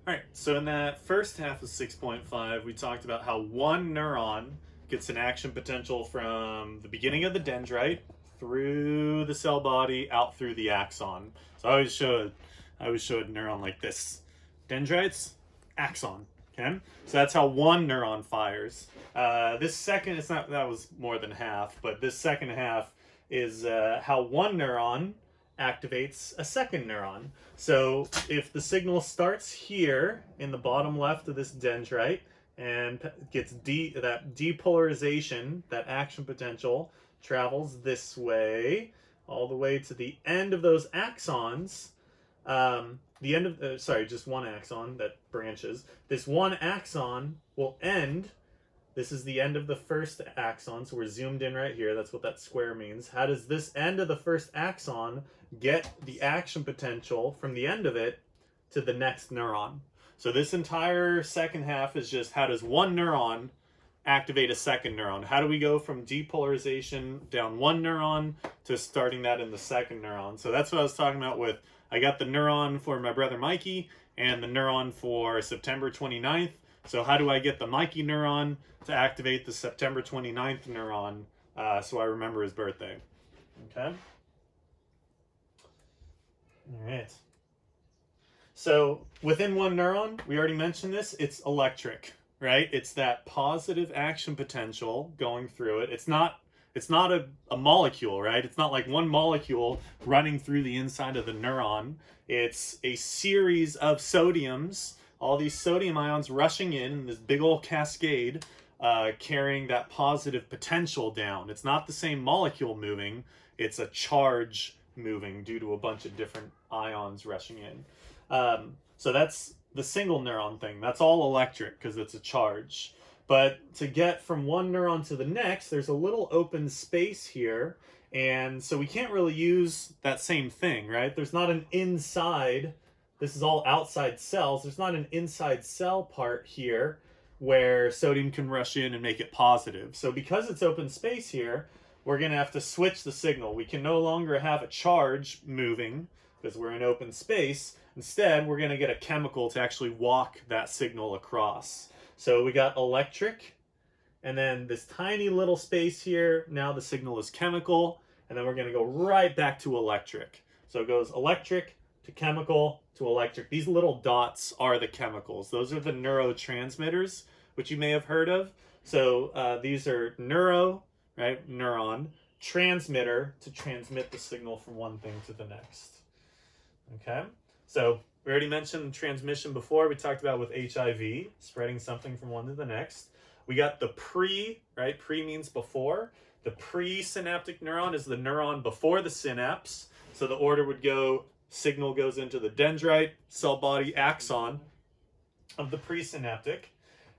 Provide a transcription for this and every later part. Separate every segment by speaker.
Speaker 1: All right, so in that first half of 6.5, we talked about how one neuron gets an action potential from the beginning of the dendrite through the cell body out through the axon. So I always show a neuron like this: dendrites, axon. Okay, so that's how one neuron fires. This second, it's not that was more than half, but this second half is how one neuron activates a second neuron. So if the signal starts here in the bottom left of this dendrite and gets that depolarization, that action potential travels this way all the way to the end of those axons. The end of just one axon that branches. This one axon will end. This is the end of the first axon, so we're zoomed in right here. That's what that square means. How does this end of the first axon get the action potential from the end of it to the next neuron? So this entire second half is just how does one neuron activate a second neuron? How do we go from depolarization down one neuron to starting that in the second neuron? So that's what I was talking about with, I got the neuron for my brother Mikey and the neuron for September 29th. So how do I get the Mikey neuron to activate the September 29th neuron so I remember his birthday? Okay. All right. So within one neuron, we already mentioned this, it's electric, right? It's that positive action potential going through it. It's not a molecule, right? It's not like one molecule running through the inside of the neuron. It's a series of sodiums, all these sodium ions rushing in this big old cascade, carrying that positive potential down. It's not the same molecule moving, it's a charge moving due to a bunch of different ions rushing in. So that's the single neuron thing. That's all electric because it's a charge. But to get from one neuron to the next, there's a little open space here. And so we can't really use that same thing, right? There's not an inside. This is all outside cells. There's not an inside cell part here where sodium can rush in and make it positive. So because it's open space here, we're going to have to switch the signal. We can no longer have a charge moving because we're in open space. Instead, we're going to get a chemical to actually walk that signal across. So we got electric, and then this tiny little space here. Now the signal is chemical, and then we're going to go right back to electric. So it goes electric to chemical to electric. These little dots are the chemicals. Those are the neurotransmitters, which you may have heard of. So these are neuro, right? Neuron, transmitter to transmit the signal from one thing to the next. Okay, so we already mentioned transmission before. We talked about with HIV, spreading something from one to the next. We got the pre, right? Pre means before. The presynaptic neuron is the neuron before the synapse. So the order would go, signal goes into the dendrite, cell body, axon of the presynaptic.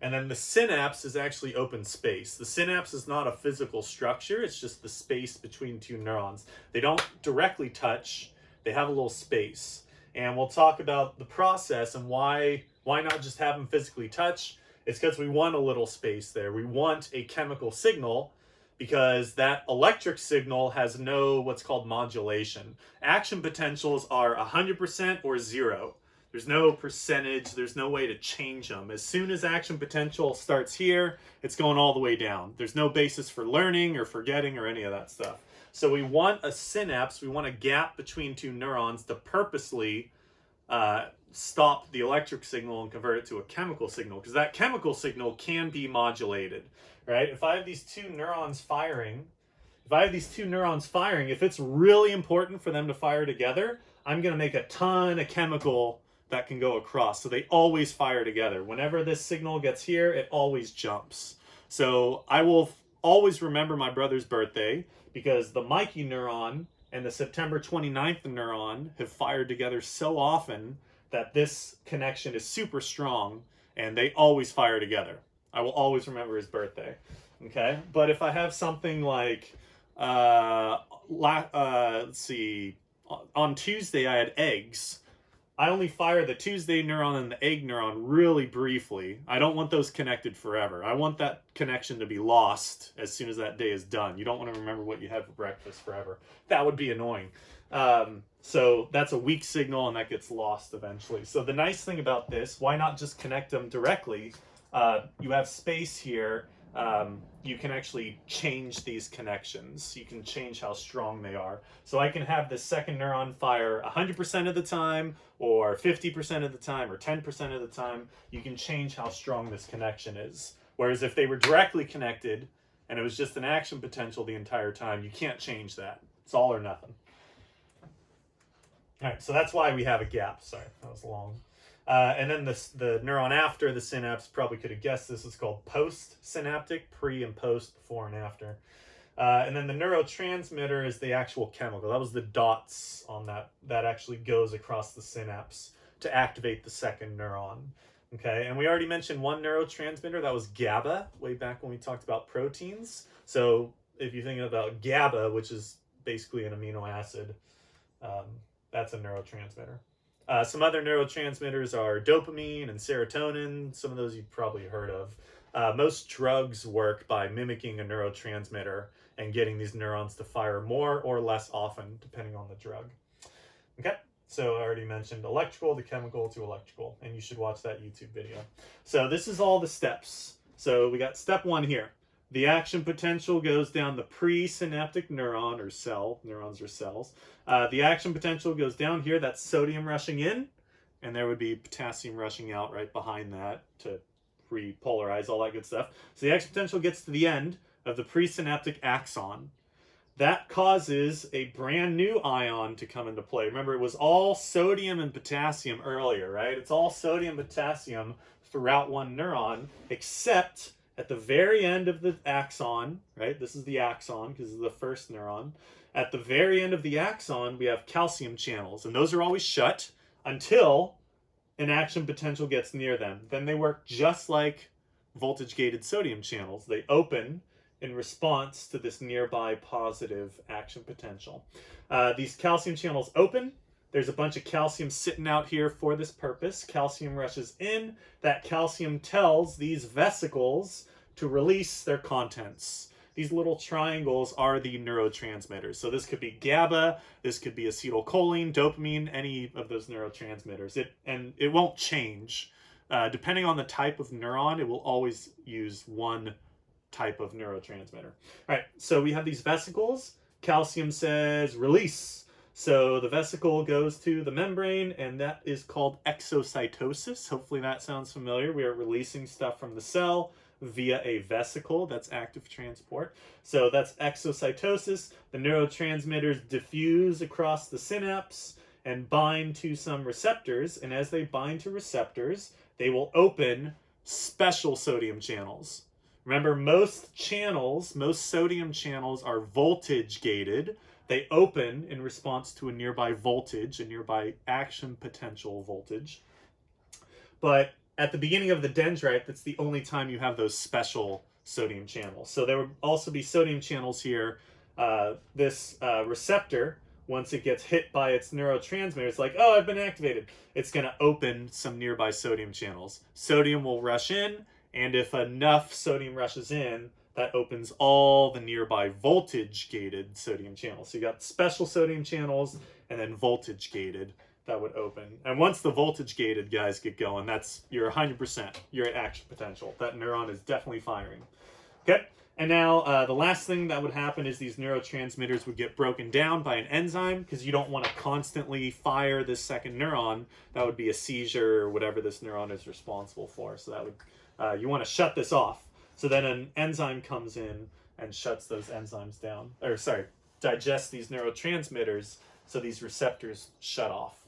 Speaker 1: And then the synapse is actually open space. The synapse is not a physical structure. It's just the space between two neurons. They don't directly touch. They have a little space. And we'll talk about the process and why not just have them physically touch. It's because we want a little space there. We want a chemical signal because that electric signal has no what's called modulation. Action potentials are 100% or 0. There's no percentage. There's no way to change them. As soon as action potential starts here, it's going all the way down. There's no basis for learning or forgetting or any of that stuff. So we want a synapse, we want a gap between two neurons to purposely stop the electric signal and convert it to a chemical signal, because that chemical signal can be modulated, right? If I have these two neurons firing, if it's really important for them to fire together, I'm going to make a ton of chemical that can go across. So they always fire together. Whenever this signal gets here, it always jumps. So I will always remember my brother's birthday because the Mikey neuron and the September 29th neuron have fired together so often that this connection is super strong and they always fire together. I will always remember his birthday. Okay? But if I have something like, let's see, on Tuesday I had eggs. I only fire the Tuesday neuron and the egg neuron really briefly. I don't want those connected forever. I want that connection to be lost as soon as that day is done. You don't want to remember what you had for breakfast forever. That would be annoying. So that's a weak signal, and that gets lost eventually. So the nice thing about this, why not just connect them directly? You have space here. You can actually change these connections. You can change how strong they are. So I can have this second neuron fire 100% of the time, or 50% of the time, or 10% of the time. You can change how strong this connection is. Whereas if they were directly connected, and it was just an action potential the entire time, you can't change that. It's all or nothing. All right, so that's why we have a gap. Sorry, that was long. And then the neuron after the synapse, probably could have guessed this, is called post-synaptic, pre and post, before and after. And then the neurotransmitter is the actual chemical. That was the dots on that actually goes across the synapse to activate the second neuron. Okay, and we already mentioned one neurotransmitter, that was GABA, way back when we talked about proteins. So if you're thinking about GABA, which is basically an amino acid, that's a neurotransmitter. Some other neurotransmitters are dopamine and serotonin. Some of those you've probably heard of. Most drugs work by mimicking a neurotransmitter and getting these neurons to fire more or less often, depending on the drug. Okay, so I already mentioned electrical to chemical to electrical, and you should watch that YouTube video. So this is all the steps. So we got step 1 here. The action potential goes down the presynaptic neuron or cell. Neurons are cells. The action potential goes down here. That's sodium rushing in, and there would be potassium rushing out right behind that to repolarize, all that good stuff. So the action potential gets to the end of the presynaptic axon. That causes a brand new ion to come into play. Remember, it was all sodium and potassium earlier, right? It's all sodium and potassium throughout one neuron, except at the very end of the axon, right? This is the axon because it's the first neuron. At the very end of the axon, we have calcium channels, and those are always shut until an action potential gets near them. Then they work just like voltage-gated sodium channels. They open in response to this nearby positive action potential. These calcium channels open. There's a bunch of calcium sitting out here for this purpose. Calcium rushes in. That calcium tells these vesicles to release their contents. These little triangles are the neurotransmitters. So this could be GABA, this could be acetylcholine, dopamine, any of those neurotransmitters. It won't change. Depending on the type of neuron, it will always use one type of neurotransmitter. All right, so we have these vesicles. Calcium says release. So the vesicle goes to the membrane, and that is called exocytosis. Hopefully that sounds familiar. We are releasing stuff from the cell via a vesicle. That's active transport. So that's exocytosis. The neurotransmitters diffuse across the synapse and bind to some receptors. And as they bind to receptors, they will open special sodium channels. Remember, most sodium channels are voltage gated. They open in response to a nearby voltage, a nearby action potential voltage. But at the beginning of the dendrite, that's the only time you have those special sodium channels. So there would also be sodium channels here. This receptor, once it gets hit by its neurotransmitter, it's like, oh, I've been activated. It's going to open some nearby sodium channels. Sodium will rush in, and if enough sodium rushes in, that opens all the nearby voltage-gated sodium channels. So you got special sodium channels and then voltage-gated that would open. And once the voltage-gated guys get going, you're 100%. You're at action potential. That neuron is definitely firing. Okay, and now the last thing that would happen is these neurotransmitters would get broken down by an enzyme, because you don't want to constantly fire this second neuron. That would be a seizure or whatever this neuron is responsible for. So that would you want to shut this off. So then an enzyme comes in and shuts those enzymes down, digests these neurotransmitters, so these receptors shut off.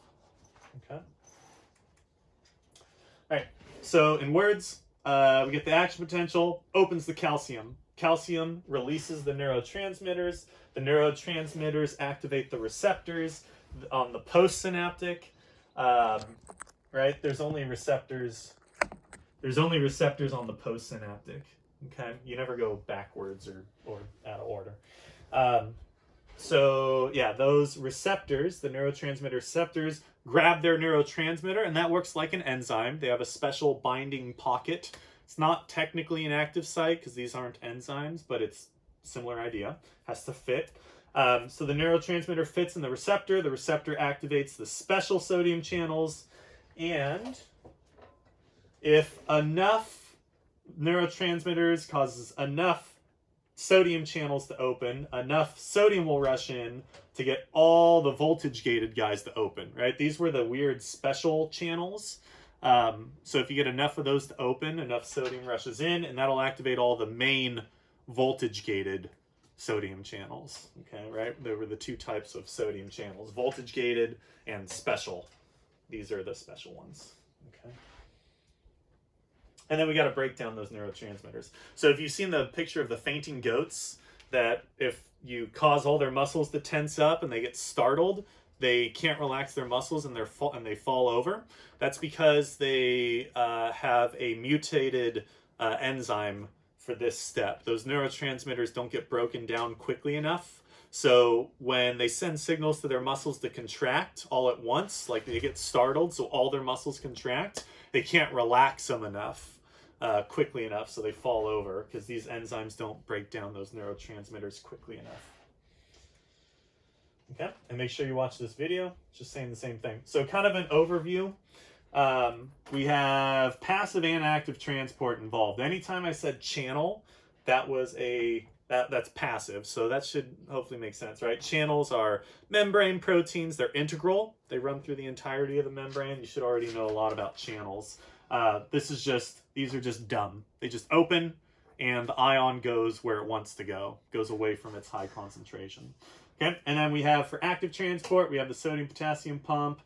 Speaker 1: Okay. All right. So in words, we get the action potential, opens the calcium. Calcium releases the neurotransmitters. The neurotransmitters activate the receptors on the postsynaptic. Right? There's only receptors on the postsynaptic. Okay, you never go backwards or out of order. So yeah, those receptors, the neurotransmitter receptors, grab their neurotransmitter, and that works like an enzyme. They have a special binding pocket. It's not technically an active site because these aren't enzymes, but it's a similar idea. Has to fit. So the neurotransmitter fits in the receptor activates the special sodium channels, and if enough neurotransmitters causes enough sodium channels to open, enough sodium will rush in to get all the voltage gated guys to open, right? These were the weird special channels. So if you get enough of those to open, enough sodium rushes in, and that'll activate all the main voltage gated sodium channels. Okay, right? There were the two types of sodium channels, voltage gated and special. These are the special ones. Okay. And then we got to break down those neurotransmitters. So if you've seen the picture of the fainting goats, that if you cause all their muscles to tense up and they get startled, they can't relax their muscles and they fall over. That's because they have a mutated enzyme for this step. Those neurotransmitters don't get broken down quickly enough. So when they send signals to their muscles to contract all at once, like they get startled, so all their muscles contract, they can't relax them enough. Quickly enough, so they fall over, because these enzymes don't break down those neurotransmitters quickly enough. Okay, and make sure you watch this video. It's just saying the same thing. So kind of an overview. We have passive and active transport involved. Anytime I said channel, that was that's passive, so that should hopefully make sense, right? Channels are membrane proteins. They're integral. They run through the entirety of the membrane. You should already know a lot about channels. These are just dumb. They just open and the ion goes where it wants to go, goes away from its high concentration. Okay, and then we have for active transport, we have the sodium potassium pump.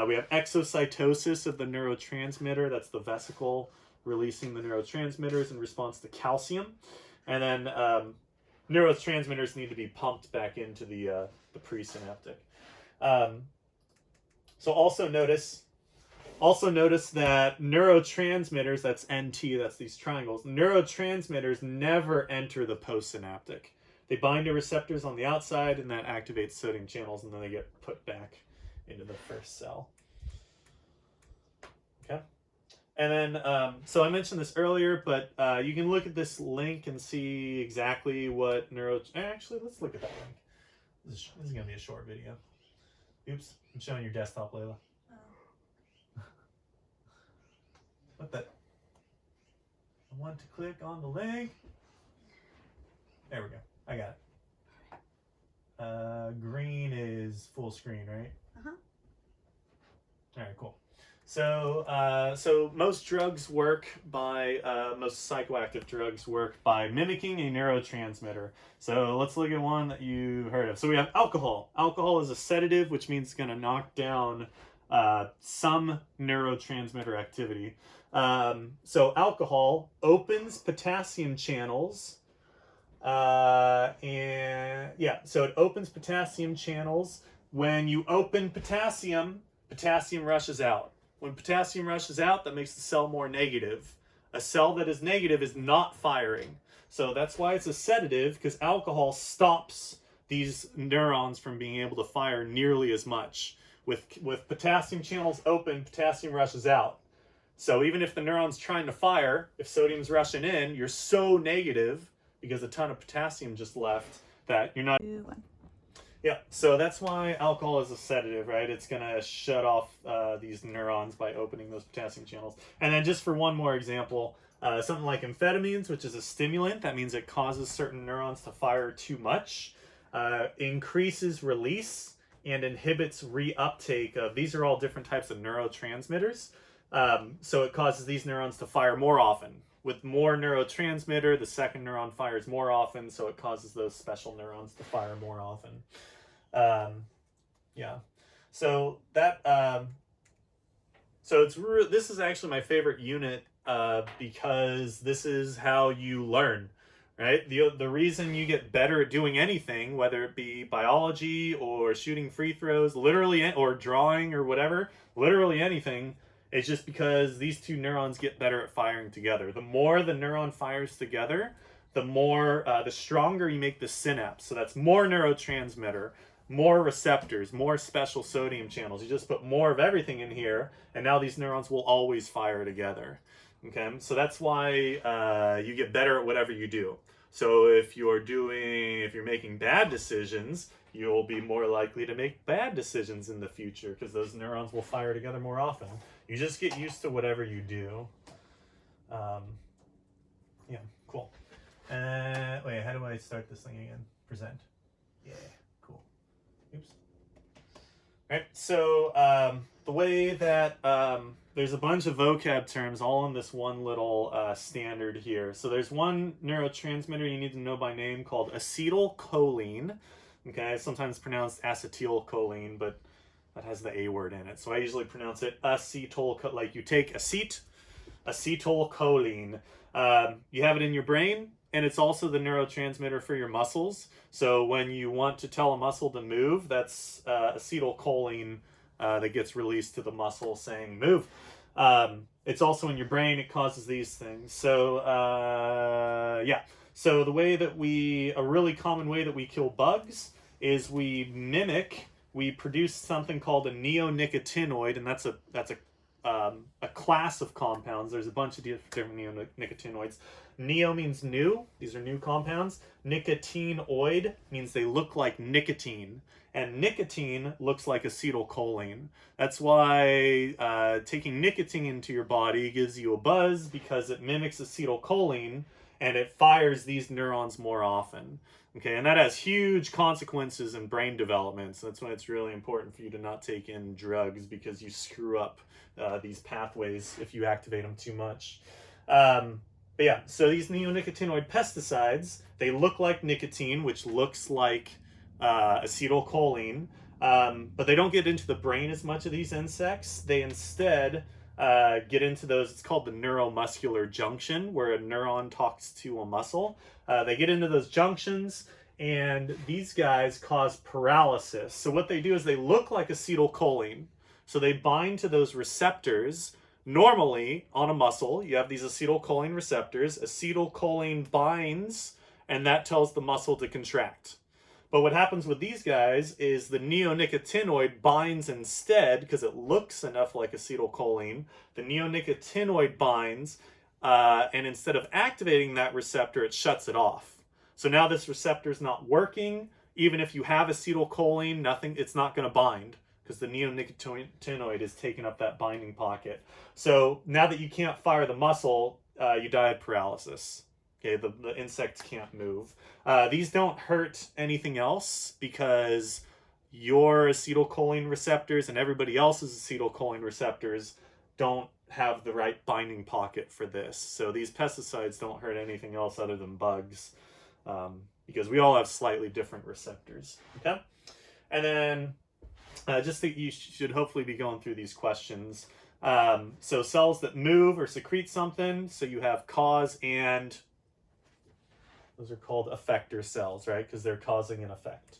Speaker 1: We have exocytosis of the neurotransmitter. That's the vesicle releasing the neurotransmitters in response to calcium. And then neurotransmitters need to be pumped back into the presynaptic. So also notice that neurotransmitters, that's NT, that's these triangles, neurotransmitters never enter the postsynaptic. They bind to receptors on the outside, and that activates sodium channels, and then they get put back into the first cell. Okay. And then, so I mentioned this earlier, but you can look at this link and see exactly what actually, let's look at that link. This is going to be a short video. Oops, I'm showing your desktop, Layla. What the? I want to click on the link. There we go. I got it. Green is full screen, right? Uh-huh. All right, cool. So most drugs work by, most psychoactive drugs work by mimicking a neurotransmitter. So let's look at one that you heard of. So we have alcohol. Alcohol is a sedative, which means it's going to knock down some neurotransmitter activity. So alcohol opens potassium channels, so it opens potassium channels. When you open potassium, potassium rushes out. When potassium rushes out, that makes the cell more negative. A cell that is negative is not firing. So that's why it's a sedative, because alcohol stops these neurons from being able to fire nearly as much. With potassium channels open, potassium rushes out. So even if the neuron's trying to fire, if sodium's rushing in, you're so negative because a ton of potassium just left that you're not... Yeah, so that's why alcohol is a sedative, right? It's going to shut off these neurons by opening those potassium channels. And then just for one more example, something like amphetamines, which is a stimulant, that means it causes certain neurons to fire too much, increases release, and inhibits reuptake of... These are all different types of neurotransmitters. So it causes these neurons to fire more often. With more neurotransmitter, the second neuron fires more often, so it causes those special neurons to fire more often. So that this is actually my favorite unit because this is how you learn, right? The reason you get better at doing anything, whether it be biology or shooting free throws, literally, or drawing or whatever, literally anything. It's just because these two neurons get better at firing together. The more the neuron fires together, the stronger you make the synapse. So that's more neurotransmitter, more receptors, more special sodium channels. You just put more of everything in here, and now these neurons will always fire together. Okay, so that's why you get better at whatever you do. So if you're making bad decisions, you'll be more likely to make bad decisions in the future because those neurons will fire together more often. You just get used to whatever you do. Yeah, cool. Wait, how do I start this thing again? Present. Yeah, cool. Oops. All right, so the way that there's a bunch of vocab terms all in this one little standard here. So there's one neurotransmitter you need to know by name called acetylcholine. Okay, sometimes pronounced acetylcholine, but that has the A word in it. So I usually pronounce it like you take acetylcholine. You have it in your brain, and it's also the neurotransmitter for your muscles. So when you want to tell a muscle to move, that's acetylcholine that gets released to the muscle saying move. It's also in your brain. It causes these things. So yeah. So the way that a really common way that we kill bugs is we produce something called a neonicotinoid, and that's a class of compounds. There's a bunch of different neonicotinoids. Neo means new. These are new compounds. Nicotinoid means they look like nicotine. And nicotine looks like acetylcholine. That's why taking nicotine into your body gives you a buzz, because it mimics acetylcholine and it fires these neurons more often. Okay, and that has huge consequences in brain development. So that's why it's really important for you to not take in drugs, because you screw up these pathways if you activate them too much. But yeah, so these neonicotinoid pesticides, they look like nicotine, which looks like acetylcholine, but they don't get into the brain as much of these insects. They instead get into those, it's called the neuromuscular junction, where a neuron talks to a muscle. They get into those junctions, and these guys cause paralysis. So what they do is they look like acetylcholine. So they bind to those receptors. Normally, on a muscle, you have these acetylcholine receptors. Acetylcholine binds, and that tells the muscle to contract. But what happens with these guys is the neonicotinoid binds instead, because it looks enough like acetylcholine. The neonicotinoid binds, and instead of activating that receptor, it shuts it off. So now this receptor is not working. Even if you have acetylcholine, it's not going to bind, because the neonicotinoid is taking up that binding pocket. So now that you can't fire the muscle, you die of paralysis. Okay, the insects can't move. These don't hurt anything else, because your acetylcholine receptors and everybody else's acetylcholine receptors don't have the right binding pocket for this. So these pesticides don't hurt anything else other than bugs, because we all have slightly different receptors. Okay, and then just that you should hopefully be going through these questions. So cells that move or secrete something. So you have cause and those are called effector cells, right? Because they're causing an effect.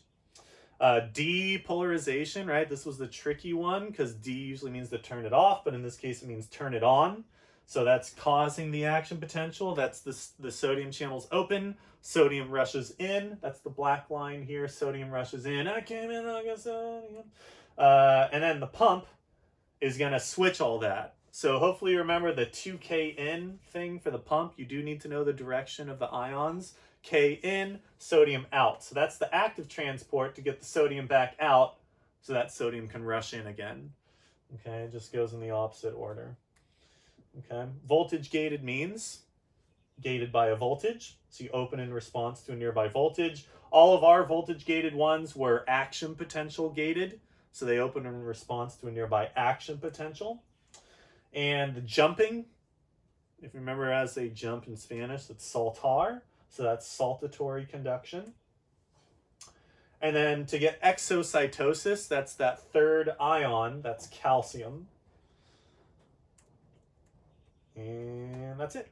Speaker 1: Depolarization, right? This was the tricky one, because D usually means to turn it off, but in this case it means turn it on. So that's causing the action potential. That's the sodium channel's open. Sodium rushes in. That's the black line here. Sodium rushes in. I came in like a sodium. And then the pump is going to switch all that. So hopefully you remember the 2K in thing for the pump. You do need to know the direction of the ions. K in, sodium out. So that's the active transport to get the sodium back out, so that sodium can rush in again. Okay, it just goes in the opposite order. Okay, voltage gated means gated by a voltage. So you open in response to a nearby voltage. All of our voltage gated ones were action potential gated. So they open in response to a nearby action potential. And the jumping, if you remember as they jump in Spanish, it's saltar. So that's saltatory conduction. And then to get exocytosis, that's that third ion, that's calcium. And that's it.